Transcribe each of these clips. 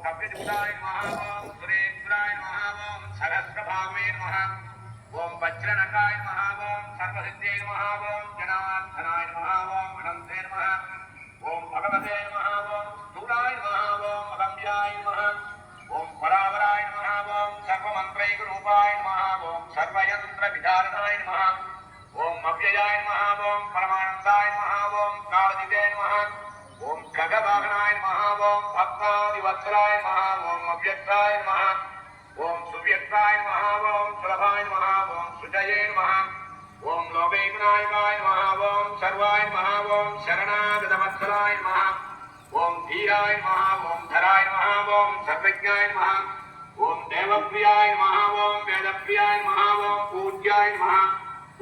कपिलुदाय नमः ओम सुरेंद्राय नमः ओम सहस्रभावे नमः ओम वज्रनकाय नमः ओम सर्वसिद्धे नमः ओम जनार्दनाय नमः ओम अनंते नमः ओम भगवते नमः ओम स्थूलाय नमः ओम अगम्याय नमः ओम परावराय नमः ओम सर्वमंत्रैक रूपाय नमः ओम सर्वयंत्र विधारणाय नमः ओम अव्ययाय नमः ओम परमानंदाय नमः ओम कालदिते नमः ओम खगवाहनाय नमः ओम भक्तादिवत्सलाय नमः ओम अव्यक्ताय नमः ओम सुव्यक्ताय नमः ओम सुलभाय नमः ओम सुजये नमः ओम लोकैकनायकाय नमः ओम सर्वाय नमः ओम शरणागतवत्सलाय नमः ओम धीराय नमः ओम धराय नमः ओम सर्वज्ञाय नमः ओम देवप्रियाय नमः ओम वेदप्रियाय नमः ओम पूज्याय नमः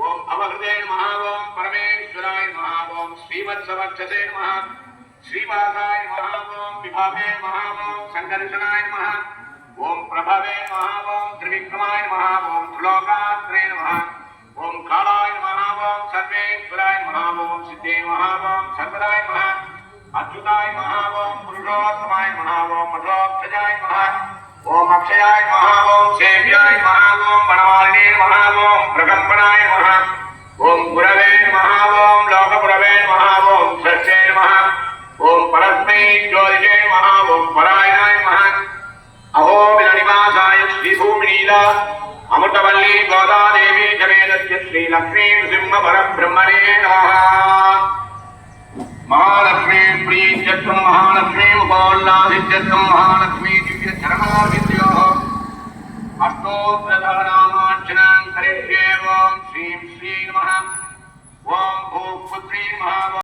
ओम अवहृदे नमः ओम परमेश्वराय नमः ओम श्रीवत्सवक्षसे नमः श्रीवासाय नमः ओम विभावे नमः ओम संकर्षणाय नमः ओम प्रभवे नमः ओम त्रिविक्रमाय नमः ओम त्रिलोकात्रे नमः ओम कालाय नमः ओम सर्वेश्वराय नमः ओम सिद्धे नमः ओम सर्वदाय नमः अच्युताय नमः ओम पुरुषोत्तमाय नमः ओम मधोक्षजाय नमः ओम अक्षयाय नमः ओम सेव्याय नमः ओम वनमालिने नमः ओम प्रकम्पनाय नमः ओम गुरवे नमः ओम लोकपुरवे नमः ओम सत्ये नमः ओम परस्मै ज्योतिषे नमः ओम परायणाय नमः अहो विलनिवासाय श्रीभूमिनीला अमृतवल्ली गोदादेवी जमेदस्य श्रीलक्ष्मी नृसिंह परब्रह्मणे नमः महालक्ष्मी प्रीत्यर्थं महालक्ष्मी उपोल्लासित्यर्थं महालक्ष्मी दिव्य चरणार्विद्योः अष्टोत्तरनामार्चनं करिष्ये ओम श्रीं श्री नमः ओम भूपुत्री नमः।